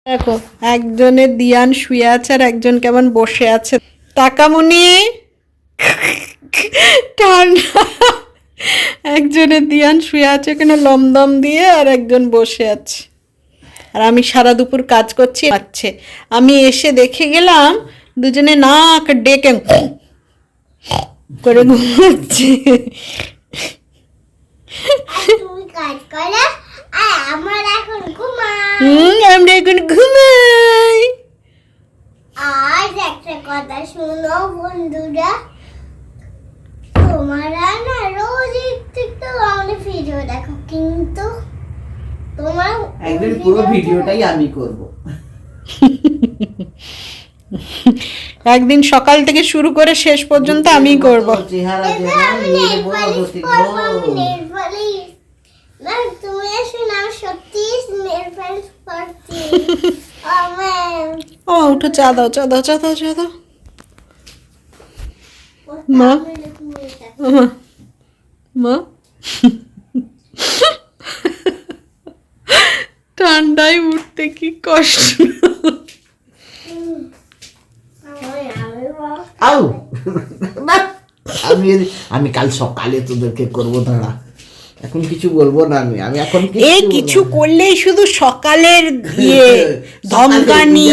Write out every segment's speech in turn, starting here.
দেখো, একজনের দিয়ান শুয়ে আছে আর একজন কেমন বসে আছে। তাকামুনি ঠান্ডা। একজনের দিয়ান শুয়ে আছে এখানে লমদম দিয়ে, আর একজন বসে আছে। আর আমি সারা দুপুর কাজ করছি। আচ্ছে আমি এসে দেখে গেলাম দুজনে নাক ডেকে করে ঘুমাচ্ছে। আমরা এখন ঘুমাই। আজ একটা কথা শোনো বন্ধুরা, তোমরা না রোজ একটু আমাদের ভিডিও দেখো, কিন্তু তোমার একদিন পুরো ভিডিওটাই আমি করব। একদিন সকাল থেকে শুরু করে শেষ পর্যন্ত আমি করব। চেহারা না তুমি এসে না সত্যি নেল পলিশ করছি। ও উঠো, চা দাও, চা দাও, চা দাও, চা দাও। মা মা মা ঠান্ডায় উঠতে কি কষ্ট। আউ আমি কাল সকালে তোদেরকে করবো, দাঁড়া, এখন কিছু বলবো না। আমি এখন কিছু করলেই শুধু সকালের ধমকানি,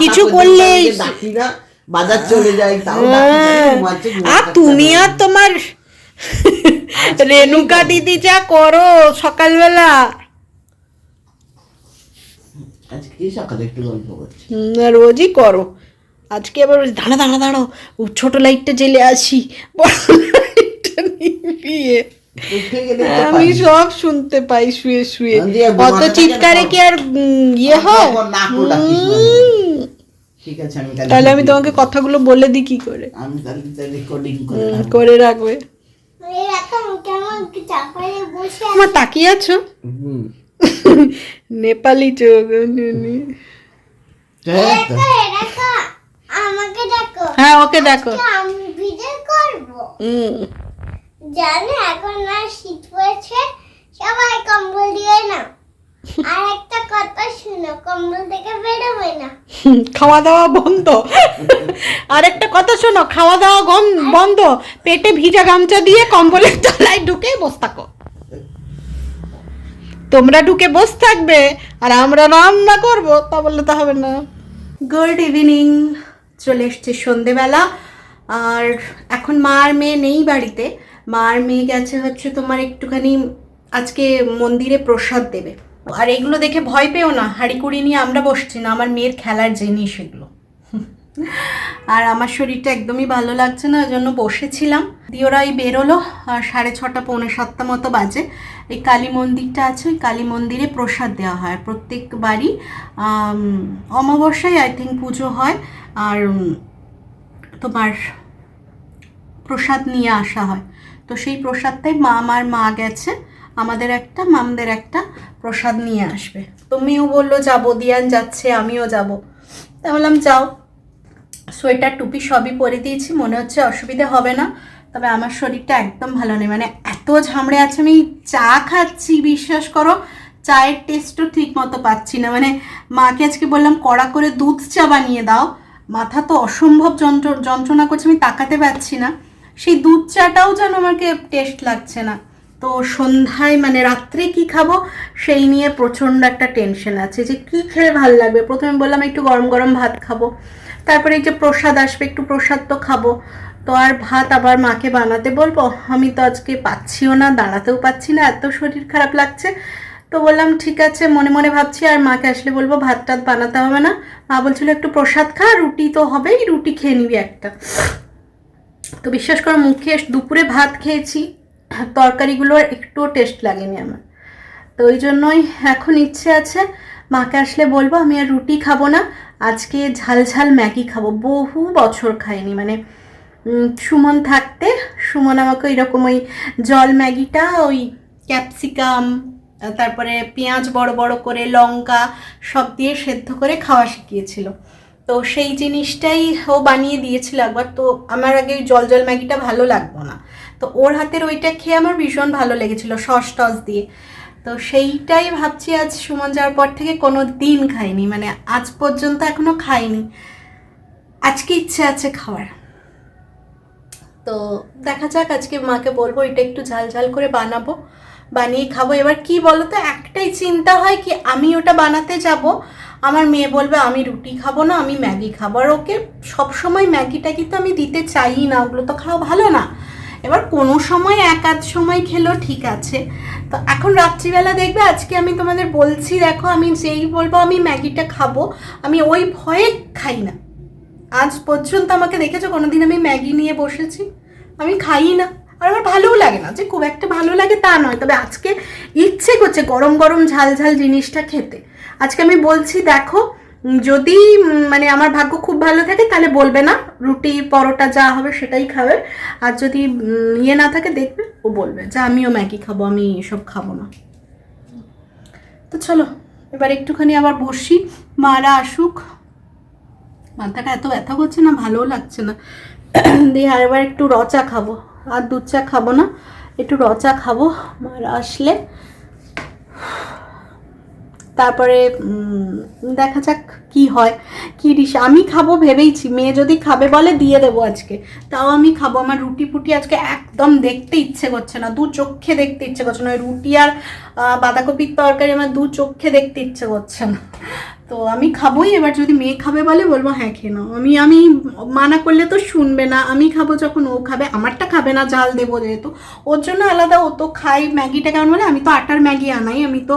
কিছু করলেই বাজার চলে যাই। আর তুমি আর তোমার রেণুকা দিদি যা করো সকালবেলা। আজকে সকালে একটু গল্প করছি, রোজই করো। আজকে আবার দাঁড়া দাঁড়া দাঁড়ো, ছোট লাইটটা জ্বেলে আসি, বড় লাইটটা নিভিয়ে। আমি সব শুনতে পাই শুয়ে শুয়ে। অত চিৎকারে কি আর ইয়ে হয়? ঠিক আছে, তাহলে আমি তোমাকে কথাগুলো বলে দিই কি করে। আমি তাহলে রেকর্ডিং করে রাখবে। আমার তাকিয়ে আছো নেপালি চোখ। আমাকে দেখো। হ্যাঁ, ওকে দেখো। আমি ভিডিও করব। জানো এখন না শীত পড়েছে, সবাই কম্বল দিয়ে না। আর একটা কথা শুনো, কম্বল থেকে বেরোবে না। খাওয়া দাওয়া বন্ধ। আর একটা কথা শোনো, খাওয়া দাওয়া বন্ধ। পেটে ভিজা গামছা দিয়ে কম্বলের তলায় ঢুকে বসে থাকো। তোমরা ঢুকে বসে থাকবে আর আমরা রান্না করব, তা বললে তো হবে না। গুড ইভিনিং, চলে এসছে সন্ধেবেলা। আর এখন মা আর মেয়ে নেই বাড়িতে। মা আর মেয়ে গেছে হচ্ছে তোমার একটুখানি আজকে মন্দিরে প্রসাদ দেবে। আর এগুলো দেখে ভয় পেও না, হাঁড়ি কুড়ি নিয়ে আমরা বসছি না, আমার মেয়ের খেলার জিনিস এগুলো। আর আমার শরীরটা একদমই ভালো লাগছে না, ওই জন্য বসেছিলাম। দিয়ে ওরা এই বেরোলো, আর 6:30 পৌনে 7 মতো বাজে। এই কালী মন্দিরটা আছে, ওই কালী মন্দিরে প্রসাদ দেওয়া হয় প্রত্যেকবারই। অমাবস্যায় আই থিঙ্ক পুজো হয়, আর তোমার প্রসাদ নিয়ে আসা হয়। তো সেই প্রসাদটাই আমার মা গেছে আমাদের একটা, মামদের একটা প্রসাদ নিয়ে আসবে। তো মেয়েও বললো যাবো, দিয়ান যাচ্ছে, আমিও যাব। তা বললাম যাও। সোয়েটার টুপি সবই পরে দিয়েছি, মনে হচ্ছে অসুবিধা হবে না। তবে আমার শরীরটা একদম ভালো নেই, মানে এত ঝামড়ে আছে। আমি চা খাচ্ছি, বিশ্বাস করো চায়ের টেস্টও ঠিক মতো পাচ্ছি না। মানে মাকে আজকে বললাম কড়া করে দুধ চা বানিয়ে দাও, মাথা তো অসম্ভব যন্ত্রণা করছে, আমি তাকাতে পারছি না। সেই দুধ চাটাও যেন আমাকে টেস্ট লাগছে না। তো সন্ধ্যায় মানে রাত্রে কি খাবো সেই নিয়ে প্রচণ্ড একটা টেনশন আছে, যে কি খেলে ভালো লাগবে। প্রথমে বললাম একটু গরম গরম ভাত খাবো, তারপরে এই যে প্রসাদ আসবে, একটু প্রসাদ তো খাবো। তো আর ভাত আবার মাকে বানাতে বলবো, আমি তো আজকে পাচ্ছিও না, দাঁড়াতেও পাচ্ছি না, এত শরীর খারাপ লাগছে। তো বললাম ঠিক আছে, মনে মনে ভাবছি আর মাকে আসলে বলবো ভাত টাত বানাতে হবে না। মা বলছিল একটু প্রসাদ খা, রুটি তো হবেই, রুটি খেয়ে নিবি একটা। তো বিশ্বাস করো মুখে দুপুরে ভাত খেয়েছি, তরকারিগুলোর একটুও টেস্ট লাগেনি আমার। তো ওই জন্যই এখন ইচ্ছে আছে মাকে আসলে বলবো আমি আর রুটি খাবো না, আজকে ঝাল ঝাল ম্যাগি খাবো। বহু বছর খাইনি, মানে সুমন থাকতে সুমন আমাকে এরকম ওই জল ম্যাগিটা ওই ক্যাপসিকাম, তারপরে পেঁয়াজ বড় বড় করে, লঙ্কা সব দিয়ে সেদ্ধ করে খাওয়া শিখিয়েছিল। তো সেই জিনিসটাই ও বানিয়ে দিয়েছিল একবার। তো আমার আগে ওই জল জল ম্যাগিটা ভালো লাগতো না, তো ওর হাতের ওইটা খেয়ে আমার ভীষণ ভালো লেগেছিলো, সস টস দিয়ে। তো সেইটাই ভাবছি, আজ সুমন যাওয়ার পর থেকে কোনো দিন খাইনি, মানে আজ পর্যন্ত এখনো খাইনি, আজকে ইচ্ছে আছে খাওয়ার। তো দেখা যাক, আজকে মাকে বলবো এটা একটু ঝাল ঝাল করে বানাবো, বানিয়ে খাবো। এবার কি বলো তো, একটাই চিন্তা হয় কি আমি ওটা বানাতে যাব, আমার মেয়ে বলবে আমি রুটি খাবো না, আমি ম্যাগি খাবো। আর ওকে সবসময় ম্যাগিটা কিন্তু আমি দিতে চাই না, ওগুলো তো খাওয়া ভালো না। এবার কোনো সময় এক আধ সময় খেলো ঠিক আছে। তো এখন রাত্রিবেলা দেখবে, আজকে আমি তোমাদের বলছি দেখো, আমি যেই বলবো আমি ম্যাগিটা খাবো, আমি ওই ভয়ে খাই না। আজ পর্যন্ত আমাকে দেখেছো কোনোদিন আমি ম্যাগি নিয়ে বসেছি? আমি খাই না। আর আমার ভালোও লাগে না, যে খুব একটা ভালো লাগে তা নয়, তবে আজকে ইচ্ছে করছে গরম গরম ঝাল ঝাল জিনিসটা খেতে। আজকে আমি বলছি দেখো, যদি মানে আমার ভাগ্য খুব ভালো থাকে তাহলে বলবে না, রুটি পরোটা যা হবে সেটাই খাবে। আর যদি ইয়ে না থাকে দেখবে ও বলবে যে আমিও ম্যাগি খাবো, আমি এসব খাবো না। তো চলো এবার একটুখানি আবার বসি, মারা আসুক। মাথাটা এত ব্যথা করছে না, ভালোও লাগছে না। দিয়ে আর এবার একটু রচা খাবো, আর দুধ চা খাবো না, একটু রচা খাবো মারা আসলে। তারপরে দেখা যাক কি হয়, কি ডিশ আমি খাবো ভেবেইছি। মেয়ে যদি খাবে বলে দিয়ে দেবো আজকে, তাও আমি খাবো। আমার রুটি ফুটি আজকে একদম দেখতে ইচ্ছে করছে না, দু চোখে দেখতে ইচ্ছে করছে না। ওই রুটি আর বাঁধাকপির তরকারি আমার দু চোখে দেখতে ইচ্ছে করছে না। তো আমি খাবোই। এবার যদি মেয়ে খাবে বলে বলবো হ্যাঁ খেয়ে নাও। আমি মানা করলে তো শুনবে না, আমি খাবো যখন ও খাবে। আমারটা খাবে না, জাল দেবো যেহেতু, ওর জন্য আলাদা। ও তো খাই ম্যাগিটা, কেমন বলে আমি তো আটার ম্যাগি আনাই, আমি তো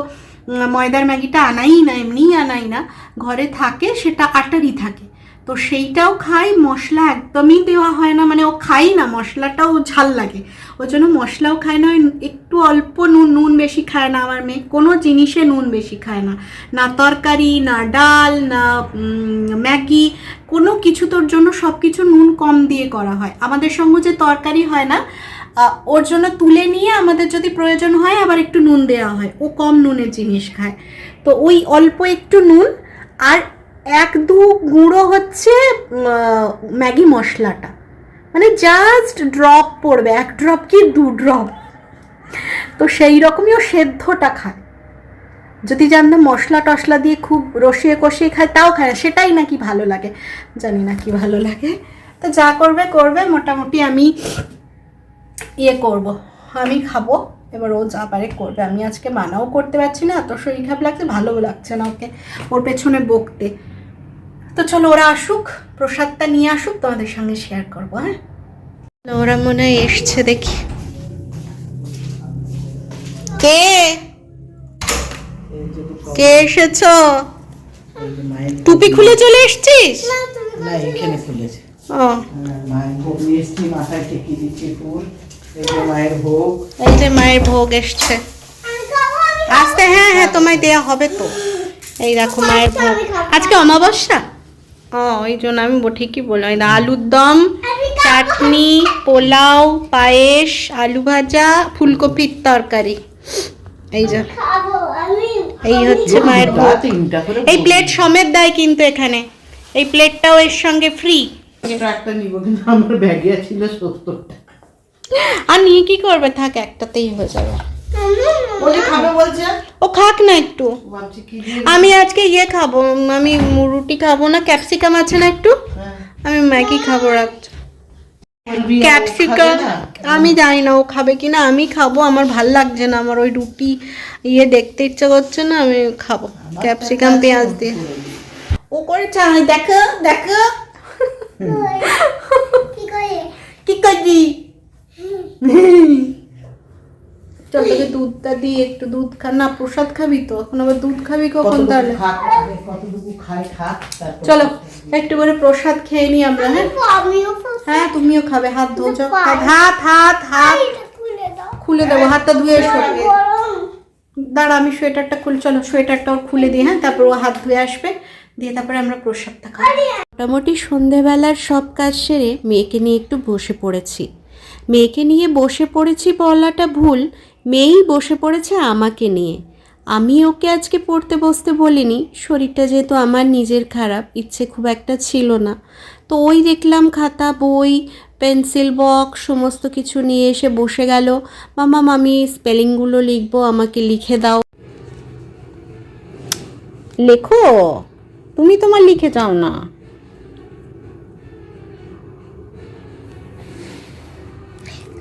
ময়দার ম্যাগিটা আনাই না, এমনিই আনাই না, ঘরে থাকে সেটা আটারই থাকে। তো সেইটাও খাই, মশলা একদমই দেওয়া হয় না, মানে ও খাই না মশলাটাও, ঝাল লাগে ওই জন্য মশলাও খায় না। একটু অল্প নুন বেশি খায় না আমার মেয়ে, কোনো জিনিসে নুন বেশি খায় না, না তরকারি, না ডাল, না ম্যাগি, কোনো কিছু। তোর জন্য সব কিছু নুন কম দিয়ে করা হয়। আমাদের সঙ্গে যে তরকারি হয় না, ওর জন্য তুলে নিয়ে আমাদের যদি প্রয়োজন হয় আবার একটু নুন দেওয়া হয়, ও কম নুনের জিনিস খায়। তো ওই অল্প একটু নুন আর এক দু গুঁড়ো হচ্ছে ম্যাগি মশলাটা, মানে জাস্ট ড্রপ পড়বে, এক ড্রপ কি দু ড্রপ। তো সেই রকমই ও সেদ্ধটা খায়। যদি জানতাম মশলা টশলা দিয়ে খুব রসিয়ে কষিয়ে খায় তাও খায় না, সেটাই নাকি ভালো লাগে, জানি না কি ভালো লাগে। তো যা করবে করবে, মোটামুটি আমি ইয়ে করব, আমি খাবো। এবার ও যা পারে করবে, আমি আজকে মানাও করতে পারছি না, এত শরীর খারাপ লাগছে, ভালোও লাগছে না ওকে ওর পেছনে বকতে। তো চলো ওরা আসুক, প্রসাদটা নিয়ে আসুক, তোমাদের সঙ্গে শেয়ার করবো। হ্যাঁ ওরা মনে হয় এসছে, দেখি কে কে এসেছ? টুপি খুলে চলে এসছিস? না এখানে খুলেছে। ও মায়ের ভোগ নিয়ে এসছি, মাথায় ঠেকিয়ে দিচ্ছি ফুল। এই যে মায়ের ভোগ, এই যে মায়ের ভোগ এসছে আসতে। হ্যাঁ হ্যাঁ তোমায় দেয়া হবে তো। এই দেখো মায়ের ভোগ, আজকে অমাবস্যা। ও ওই জন্য আমি ঠিকই বললাম। এই আলুর দম, চাটনি, পোলাও, পায়েস, আলু ভাজা, ফুলকপির তরকারি। এই যে এই হচ্ছে মায়ের ভোগ। এই প্লেট সমেত দেয় কিন্তু এখানে, এই প্লেটটাও এর সঙ্গে ফ্রি। একটা নিব, কিন্তু আমার ব্যাগে ছিল 70 টাকা। আর নিয়ে কি করবে, থাক একটাতেই হয়ে যাবে। ওটা খাবে বলছে, ও খাক না একটু। ভাবছি কি দিয়ে। আমি আজকে ইয়ে খাবো, আমি রুটি খাবো না, ক্যাপসিকাম আছে না একটু, আমি ম্যাগি খাবো। রাখছি ক্যাপসিকাম, আমি জানি না ও খাবে কিনা, আমি খাবো। আমার ভাল লাগছে না, আমার ওই রুটি ইয়ে দেখতে ইচ্ছে করছে না, আমি খাবো ক্যাপসিকাম পেঁয়াজ দিয়ে। ও করে চাই, দেখো দেখো কি করবি। চল তোকে দুধটা দিয়ে, একটু দুধ খা না, প্রসাদ খাবি তো, এখন আবার দুধ খাবি কখন তাহলে? কতটুকু খাই খাক, চলো একটু করে প্রসাদ খেয়ে নি আমরা। হ্যাঁ হ্যাঁ তুমিও খাবে, হাত ধো যাও, হাত হাত হাত খুলে দেবো, হাতটা ধুয়ে এসো। দাঁড়া আমি সোয়েটারটা খুলে, চলো সোয়েটারটা ওর খুলে দিই। হ্যাঁ তারপর ও হাত ধুয়ে আসবে, দিয়ে তারপরে আমরা প্রসাদটা খাবো। মোটামুটি সন্ধেবেলার সব কাজ সেরে মেয়েকে নিয়ে একটু বসে পড়েছি। মেয়েকে নিয়ে বসে পড়েছি বলাটা ভুল, মেয়েই বসে পড়েছে আমাকে নিয়ে। আমি ওকে আজকে পড়তে বসতে বলিনি, শরীরটা যেহেতু আমার নিজের খারাপ, ইচ্ছে খুব একটা ছিল না। তো ওই দেখলাম খাতা বই পেন্সিল বক্স সমস্ত কিছু নিয়ে এসে বসে গেল। মামা আমি স্পেলিংগুলো লিখবো, আমাকে লিখে দাও। লেখো, তুমি তোমার লিখে যাও না।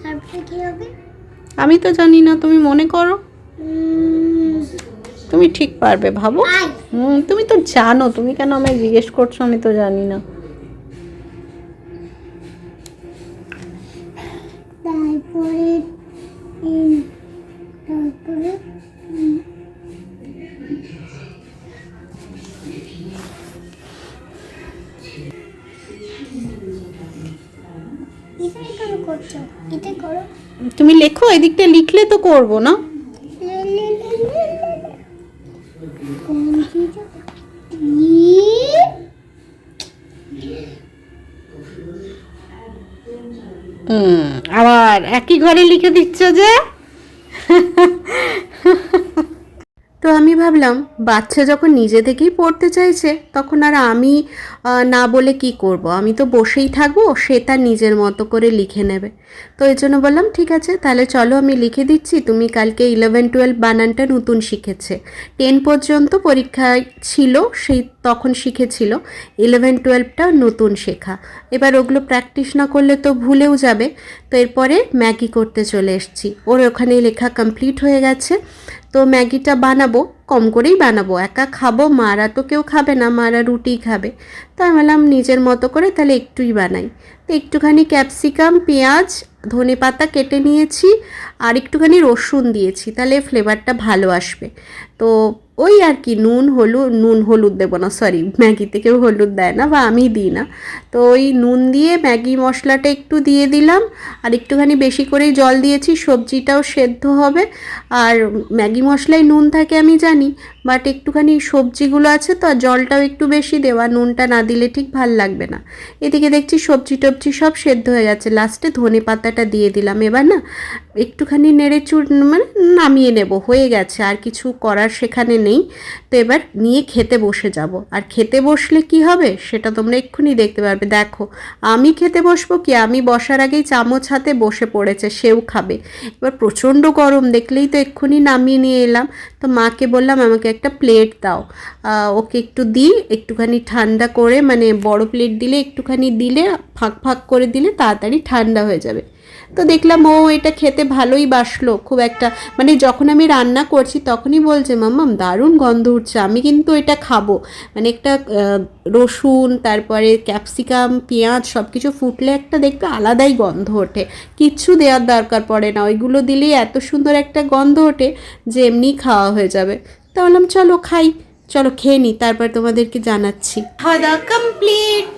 তারপরে কি হবে? আমি তো জানি না, তুমি মনে করো, তুমি ঠিক পারবে ভাবো। তুমি তো জানো, তুমি কেন আমায় জিজ্ঞেস করছো? আমি তো জানি না। তারপরে এটাই কেন করছো? এটা করো। তুমি লেখো, এদিকটা লিখলে তো করবো না। আবার একই ঘরে লিখে দিচ্ছ যে। তো আমি ভাবলাম বাচ্চা যখন নিজে থেকেই পড়তে চাইছে তখন আর আমি না বলে কি করব, আমি তো বসেই থাকবো, সে তার নিজের মতো করে লিখে নেবে। তো এই জন্য বললাম ঠিক আছে তাহলে চলো আমি লিখে দিচ্ছি, তুমি কালকে 11-12 বানানটা নতুন শিখেছে, 10 পর্যন্ত পরীক্ষায় ছিল সেই তখন শিখেছিল, 11-12টা নতুন শেখা, এবার ওগুলো প্র্যাকটিস না করলে তো ভুলেও যাবে। তো এরপরে ম্যাগি করতে চলে এসেছি, ওর ওখানে লেখা কমপ্লিট হয়ে গেছে। তো ম্যাগিটা বানাবো, কম করেই বানাবো, একা খাবো, মারা তো কেউ খাবে না, মারা রুটিই খাবে। তো আমি বললাম নিজের মতো করে তাহলে একটুই বানাই। তো একটুখানি ক্যাপসিকাম, পেঁয়াজ, ধনেপাতা কেটে নিয়েছি আর একটুখানি রসুন দিয়েছি, তাহলে ফ্লেভারটা ভালো আসবে। তো ওই আর কি নুন হলুদ দেবো না, সরি, ম্যাগিতে কেউ হলুদ দেয় না বা আমি দিই না। তো ওই নুন দিয়ে ম্যাগি মশলাটা একটু দিয়ে দিলাম আর একটুখানি বেশি করেই জল দিয়েছি, সবজিটাও সেদ্ধ হবে। আর ম্যাগি মশলায় নুন থাকে আমি জানি, বাট একটুখানি সবজিগুলো আছে তো জলটাও একটু বেশি দেওয়া, নুনটা না দিলে ঠিক ভাল লাগবে না। এদিকে দেখছি সবজি টবজি সব সেদ্ধ হয়ে গেছে, লাস্টে ধনে পাতাটা দিয়ে দিলাম। এবার না একটুখানি নেড়ে মানে নামিয়ে নেব, হয়ে গেছে, আর কিছু করার সেখানে নেই। তো এবার নিয়ে খেতে বসে যাব, আর খেতে বসলে কি হবে সেটা তোমরা এক্ষুনি দেখতে পারবে। দেখো আমি খেতে বসবো কি, আমি বসার আগেই চামচ হাতে বসে পড়েছে, সেও খাবে। এবার প্রচণ্ড গরম, দেখলেই তো এক্ষুনি নামিয়ে নিয়ে এলাম। তো মাকে বললাম আমাকে একটা প্লেট দাও, ওকে একটু দিই, একটুখানি ঠান্ডা করে, মানে বড় প্লেট দিলে একটুখানি দিলে ফাঁক ফাঁক করে দিলে তাড়াতাড়ি ঠান্ডা হয়ে যাবে। তো দেখলাম ও এটা খেতে ভালোই বাসলো খুব একটা, মানে যখন আমি রান্না করছি তখনই বলছে মাম্মাম দারুণ গন্ধ উঠছে, আমি কিন্তু এটা খাবো। মানে একটা রসুন, তারপরে ক্যাপসিকাম, পেঁয়াজ সব কিছু ফুটলে একটা দেখবে আলাদাই গন্ধ ওঠে, কিচ্ছু দেওয়ার দরকার পড়ে না, ওইগুলো দিলেই এত সুন্দর একটা গন্ধ ওঠে যে এমনি খাওয়া হয়ে যাবে। তা বললাম চলো খাই, চলো খেয়ে নিই, তারপর তোমাদেরকে জানাচ্ছি। খাওয়া দাওয়া কমপ্লিট।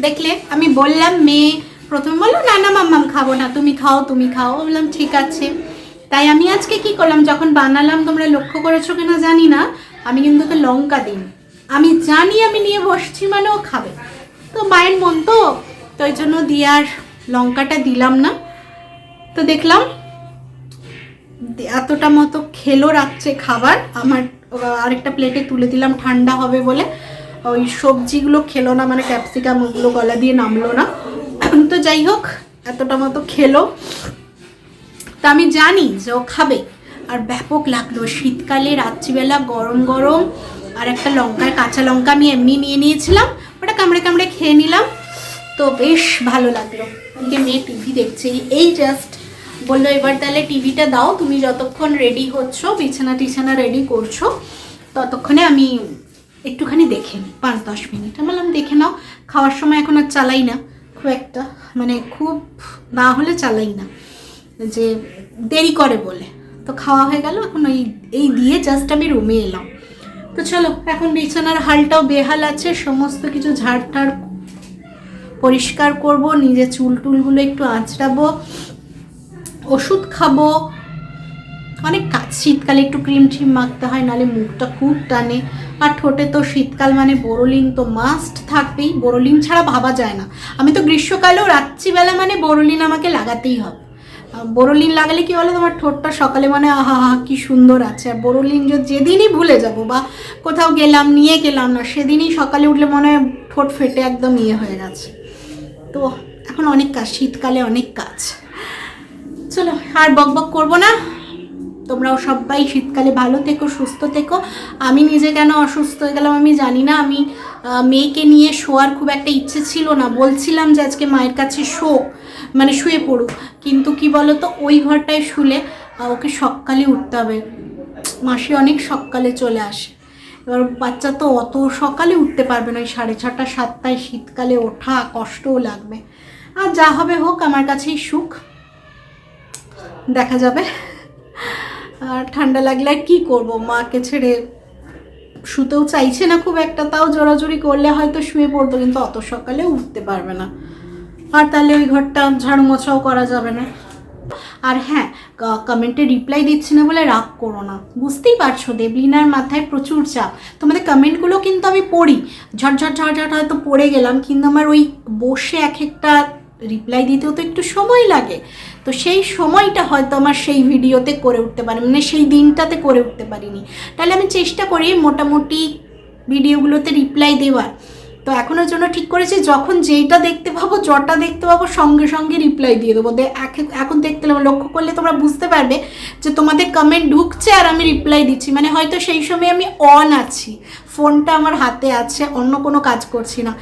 দেখলে আমি বললাম, মেয়ে প্রথমে বললো না না মাম্মাম খাবো না, তুমি খাও তুমি খাও, বললাম ঠিক আছে। তাই আমি আজকে কি করলাম, যখন বানালাম তোমরা লক্ষ্য করেছো কিনা জানি না, আমি কিন্তু ওকে লঙ্কা দিই, আমি জানি আমি নিয়ে বসছি মানে ও খাবে, তো মায়ের মন তো ওই জন্য দিয়ে আর লঙ্কাটা দিলাম না। তো দেখলাম এতটা মতো খেলো রাত্রে খাবার, আমার আরেকটা প্লেটে তুলে দিলাম ঠান্ডা হবে বলে, ওই সবজিগুলো খেলো না, মানে ক্যাপসিকাম ওগুলো গলা দিয়ে নামলো না। তো যাই হোক এতটা মতো খেলো, তা আমি জানি যে ও খাবে। আর ব্যাপক লাগলো শীতকালে রাত্রিবেলা গরম গরম, আর একটা কাঁচা লঙ্কা আমি এমনি নিয়ে নিয়েছিলাম, ওটা কামড়ে কামড়ে খেয়ে নিলাম, তো বেশ ভালো লাগলো। ওদিকে মেয়ে টিভি দেখছে, এই জাস্ট বললো এবার তাহলে টিভিটা দাও, তুমি যতক্ষণ রেডি হচ্ছ বিছানা টিছানা রেডি করছো ততক্ষণে আমি একটুখানি দেখে নিই 5-10 মিনিট। আমি বললাম দেখে নাও, খাওয়ার সময় এখন আর চালাই না খুব একটা, মানে খুব না হলে চালাই না, যে দেরি করে বলে। তো খাওয়া হয়ে গেল, এখন এই দিয়ে জাস্ট আমি রুমে এলাম। তো চলো এখন বিছানার হালটাও বেহাল আছে, সমস্ত কিছু ঝাড় পরিষ্কার করব, নিজের চুলটুলগুলো একটু আঁচড়াবো, ওষুধ খাবো, অনেক কাজ। শীতকালে একটু ক্রিম ট্রিম মাখতে হয়, নাহলে মুখটা খুব টানে। আর ঠোঁটে তো শীতকাল মানে বোরোলিন তো মাস্ট থাকবেই, বোরোলিন ছাড়া ভাবা যায় না। আমি তো গ্রীষ্মকালেও রাত্রিবেলা মানে বোরোলিন আমাকে লাগাতেই হবে। বোরোলিন লাগালে কি বলে, তোমার ঠোঁটটা সকালে মানে আহা হা কি সুন্দর আছে। আর বোরোলিন যেদিনই ভুলে যাব বা কোথাও গেলাম নিয়ে গেলাম না, সেদিনই সকালে উঠলে মনে হয় ঠোঁট ফেটে একদম হয়ে গেছে। তো এখন অনেক কাজ, শীতকালে অনেক কাজ। চলো আর বক বক করবো না, তোমরাও সবাই শীতকালে ভালো থেকো, সুস্থ থেকো। আমি নিজে কেন অসুস্থ হয়ে গেলাম আমি জানি না। আমি মেয়েকে নিয়ে শোয়ার খুব একটা ইচ্ছে ছিল না, বলছিলাম যে আজকে মায়ের কাছে মানে শুয়ে পড়ুক, কিন্তু কি বলো তো, ওই ঘরটায় শুলে ওকে সকালে উঠতে হবে, মাসি অনেক সকালে চলে আসে, এবার বাচ্চা তো অত সকালে উঠতে পারবে না, ওই 6:30 7টায় শীতকালে ওঠা কষ্টও লাগবে। আর যা হবে হোক, আমার কাছেই সুখ, দেখা যাবে। আর ঠান্ডা লাগলে আর কী করবো, মাকে ছেড়ে শুতেও চাইছে না খুব একটা, তাও জোরাজুরি করলে হয়তো শুয়ে পড়তো, কিন্তু অত সকালে উঠতে পারবে না, আর তাহলে ওই ঘরটা ঝাড়ু মোছাও করা যাবে না। আর হ্যাঁ, কমেন্টে রিপ্লাই দিচ্ছি না বলে রাগ করো না, বুঝতেই পারছো দেবলিনার মাথায় প্রচুর চাপ। তোমাদের কমেন্টগুলো কিন্তু আমি পড়ি, ঝটঝট ঝটঝট হয়তো পড়ে গেলাম, কিন্তু আমার ওই বসে এক একটা রিপ্লাই দিতেও তো একটু সময় লাগে, তো সেই সময়টা হয়তো আমার সেই ভিডিওতে করে উঠতে পারি, মানে সেই দিনটাতে করে উঠতে পারিনি। তাহলে আমি চেষ্টা করি মোটামুটি ভিডিওগুলোতে রিপ্লাই দেওয়ার। তো এখনের জন্য ঠিক করেছি, যখন যেইটা দেখতে পাবো, যটা দেখতে পাবো, সঙ্গে সঙ্গে রিপ্লাই দিয়ে দেবো। এখন দেখতে লক্ষ্য করলে তোমরা বুঝতে পারবে যে তোমাদের কমেন্ট ঢুকছে আর আমি রিপ্লাই দিচ্ছি, মানে হয়তো সেই সময় আমি অন আছি, ফোনটা আমার হাতে আছে, অন্য কোনো কাজ করছি না।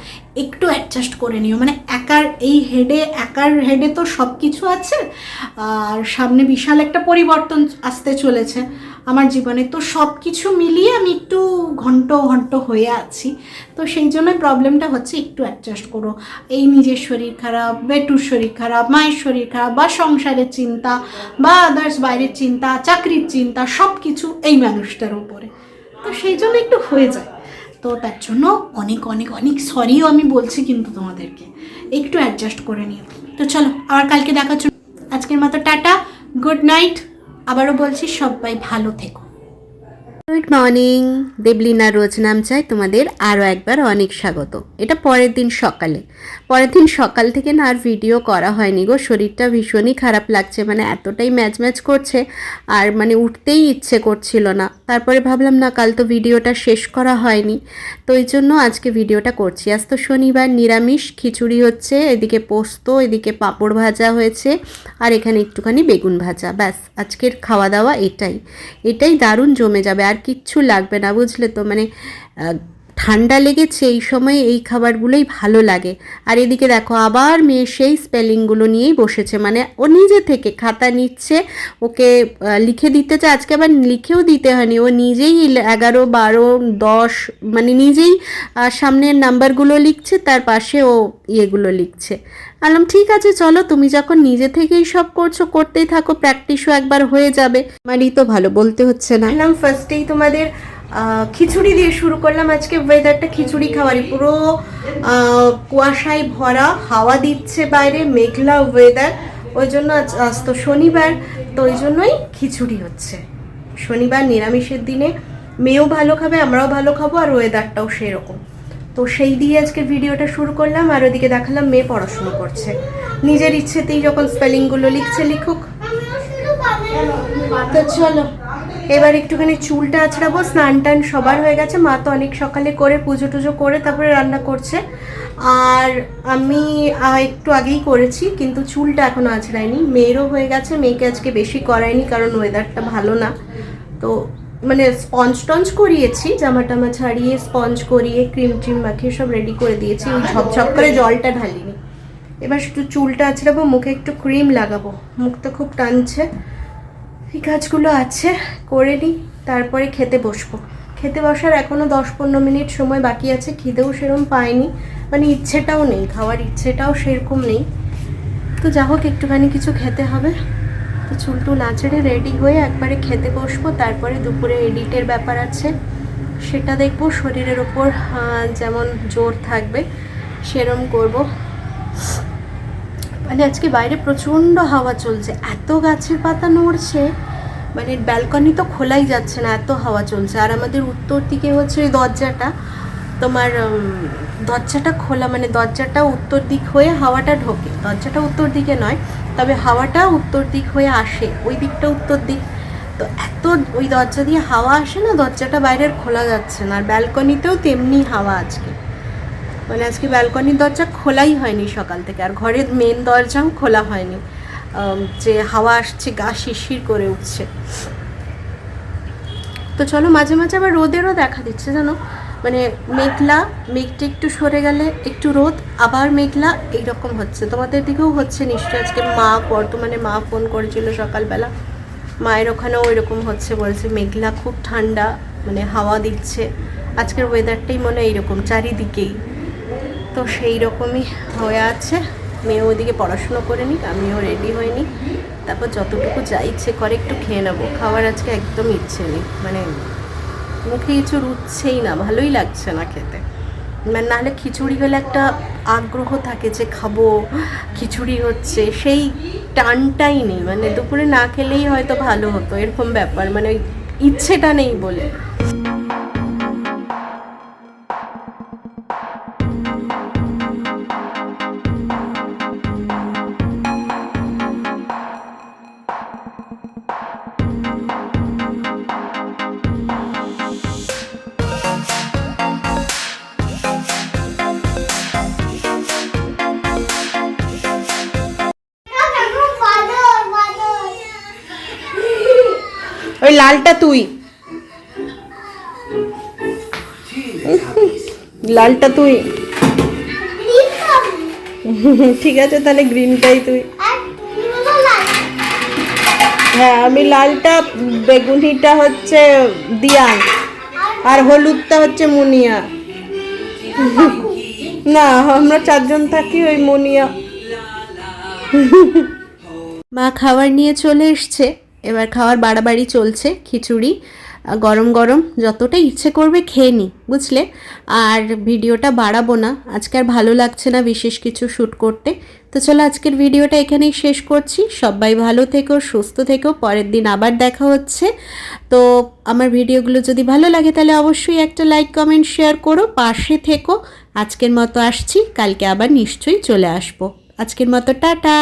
একটু অ্যাডজাস্ট করে নিও, মানে একার হেডে তো সব কিছু আছে, আর সামনে বিশাল একটা পরিবর্তন আসতে চলেছে আমার জীবনে, তো সব কিছু মিলিয়ে আমি একটু ঘন্ট হয়ে আছি, তো সেই জন্য প্রবলেমটা হচ্ছে। একটু অ্যাডজাস্ট করো, এই নিজের শরীর খারাপ, বেটুর শরীর খারাপ, মায়ের শরীর খারাপ, বা সংসারের চিন্তা, বা আদার্স বাইরের চিন্তা, চাকরির চিন্তা, সব কিছু এই মানুষটার উপরে, তো সেই জন্য একটু হয়ে যায়। তো তার জন্য অনেক অনেক অনেক সরিও আমি বলছি, কিন্তু তোমাদেরকে একটু অ্যাডজাস্ট করে নিও। তো চলো, আবার কালকে দেখার জন্য আজকের মতো টাটা, গুড নাইট। আবারও বলছি, সবাই ভালো থেকো। গুড মর্নিং, দেবলিনা রোজ নাম চাই তোমাদের আরও একবার অনেক স্বাগত। এটা পরের দিন সকাল থেকে না আর ভিডিও করা হয়নি গো, শরীরটা ভীষণই খারাপ লাগছে, মানে এতটাই ম্যাচ করছে, আর মানে উঠতেই ইচ্ছে করছিল না। তারপরে ভাবলাম না, কাল তো ভিডিওটা শেষ করা হয়নি, তো এই জন্য আজকে ভিডিওটা করছি। আজ তো শনিবার, নিরামিষ, খিচুড়ি হচ্ছে, এদিকে পোস্ত, এদিকে পাঁপড় ভাজা হয়েছে, আর এখানে একটুখানি বেগুন ভাজা, ব্যাস আজকের খাওয়া দাওয়া এটাই দারুণ জমে যাবে, আর কিচ্ছু লাগবে না, বুঝলে তো। মানে ঠান্ডা লেগেছে, এই সময় এই খাবারগুলোই ভালো লাগে। আর এদিকে দেখো, আবার মেয়ে সেই স্পেলিংগুলো নিয়েই বসেছে, মানে ও নিজে থেকে খাতা নিচ্ছে, ওকে লিখে দিতে চায়, আজকে আবার লিখেও দিতে হয়নি, ও নিজেই 11, 12, 10 মানে নিজেই সামনের নাম্বারগুলো লিখছে, তার পাশে ও ইয়েগুলো লিখছে। বললাম ঠিক আছে, চলো, তুমি যখন নিজে থেকেই সব করছো, করতেই থাকো, প্র্যাকটিসও একবার হয়ে যাবে, আমারই তো ভালো, বলতে হচ্ছে না। ফার্স্টেই তোমাদের খিচুড়ি দিয়ে শুরু করলাম। আজকে ওয়েদারটা খিচুড়ি খাওয়ারই, পুরো কুয়াশায় ভরা, হাওয়া দিচ্ছে বাইরে, মেঘলা ওয়েদার, ওই জন্য আজ তো শনিবার, তো ওই জন্যই খিচুড়ি হচ্ছে। শনিবার নিরামিষের দিনে মেয়েও ভালো খাবে, আমরাও ভালো খাবো, আর ওয়েদারটাও সেরকম, তো সেই দিয়ে আজকে ভিডিওটা শুরু করলাম। আর ওদিকে দেখালাম মেয়ে পড়াশুনো করছে, নিজের ইচ্ছেতেই যখন স্পেলিংগুলো লিখুক। তো চলো, এবার একটুখানি চুলটা আছড়াবো। স্নান টান সবার হয়ে গেছে, মা তো অনেক সকালে করে পুজো টুজো করে তারপরে রান্না করছে, আর আমি একটু আগেই করেছি, কিন্তু চুলটা এখনো আছড়াইনি। মেয়েরও হয়ে গেছে, মেয়েকে আজকে বেশি করায়নি, কারণ ওয়েদারটা ভালো না, তো মানে স্পঞ্জ টঞ্জ করিয়েছি, জামা টামা ছাড়িয়ে স্পঞ্জ করিয়ে ক্রিম ট্রিম মাখিয়ে সব রেডি করে দিয়েছি, ওই ঝপঝপ করে জলটা ঢালিনি। এবার শুধু চুলটা আছড়াবো, মুখে একটু ক্রিম লাগাবো, মুখটা খুব টানছে, এই কাজগুলো আছে করে নিই, তারপরে খেতে বসবো। খেতে বসার এখনও 10-15 মিনিট সময় বাকি আছে, খিদেও সেরকম পাইনি, মানে ইচ্ছেটাও নেই, খাওয়ার ইচ্ছেটাও সেরকম নেই, তো যা হোক একটুখানি কিছু খেতে হবে। তো চুল টুল আঁচড়ে রেডি হয়ে একবারে খেতে বসবো, তারপরে দুপুরে এডিটের ব্যাপার আছে, সেটা দেখবো, শরীরের ওপর যেমন জোর থাকবে সেরম করব। মানে আজকে বাইরে প্রচণ্ড হাওয়া চলছে, এত গাছের পাতা নড়ছে, মানে ব্যালকনি তো খোলাই যাচ্ছে না, এত হাওয়া চলছে। আর আমাদের উত্তর দিকে হচ্ছে ওই দরজাটা, তোমার দরজাটা খোলা, মানে দরজাটা উত্তর দিক হয়ে হাওয়াটা ঢোকে, দরজাটা উত্তর দিকে নয়, তবে হাওয়াটা উত্তর দিক হয়ে আসে, ওই দিকটা উত্তর দিক, তো এত ওই দরজা দিয়ে হাওয়া আসে না, দরজাটা বাইরের খোলা যাচ্ছে না। আর ব্যালকনিতেও তেমনি হাওয়া আজকে, মানে আজকে ব্যালকনির দরজা খোলাই হয়নি সকাল থেকে, আর ঘরের মেন দরজাও খোলা হয়নি, যে হাওয়া আসছে গা শিরশির করে উঠছে। তো চলো, মাঝে মাঝে আবার রোদেরও দেখা দিচ্ছে জানো, মানে মেঘলা, মেঘটা একটু সরে গেলে একটু রোদ, আবার মেঘলা, এইরকম হচ্ছে। তোমাদের দিকেও হচ্ছে নিশ্চয়ই। আজকে বর্তমানে মা ফোন করেছিল সকালবেলা, মায়ের ওখানেও ওইরকম হচ্ছে, বলছে মেঘলা, খুব ঠান্ডা, মানে হাওয়া দিচ্ছে। আজকের ওয়েদারটাই মনে হয় এইরকম চারিদিকেই। তো সেই রকমই হয়ে আছে। মেয়ে ওইদিকে পড়াশুনো করে নিক, আমিও রেডি হয়ে নিই, তারপর যতটুকু যা ইচ্ছে করে একটু খেয়ে নেবো। খাওয়ার আজকে একদম ইচ্ছে নেই, মানে মুখে কিছু রুচছেই না, ভালোই লাগছে না খেতে। মানে নাহলে খিচুড়ি হলে একটা আগ্রহ থাকে যে খাবো, খিচুড়ি হচ্ছে, সেই টানটাই নেই। মানে দুপুরে না খেলেই হয়তো ভালো হতো, এরকম ব্যাপার, মানে ওই ইচ্ছেটা নেই বলে। বাদর বাদর ওই লালটা তুই, লালটা তুই। ঠিক আছে, তাহলে গ্রিনটাই তুই। আর তুমি বলো লাল। হ্যাঁ, আমি লালটা, বেগুনিটা হচ্ছে দিয়ান, আর হলুদটা হচ্ছে মুনিয়া। না, আমরা 4 জন থাকি, ওই মুনিয়া। মা খাবার নিয়ে চলে এসছে, এবার খাওয়ার বাড়াবাড়ি চলছে। খিচুড়ি গরম গরম যতটা ইচ্ছে করবে খেয়ে নি, বুঝলে। আর ভিডিওটা বাড়াবো না, আজকে আর ভালো লাগছে না বিশেষ কিছু শ্যুট করতে। তো চলো, আজকের ভিডিওটা এখানেই শেষ করছি। সবাই ভালো থেকো, সুস্থ থেকো, পরের দিন আবার দেখা হচ্ছে। তো আমার ভিডিওগুলো যদি ভালো লাগে তাহলে অবশ্যই একটা লাইক, কমেন্ট, শেয়ার করো, পাশে থেকো। আজকের মতো আসছি, কালকে আবার নিশ্চয়ই চলে আসবো। আজকের মতো টাটা।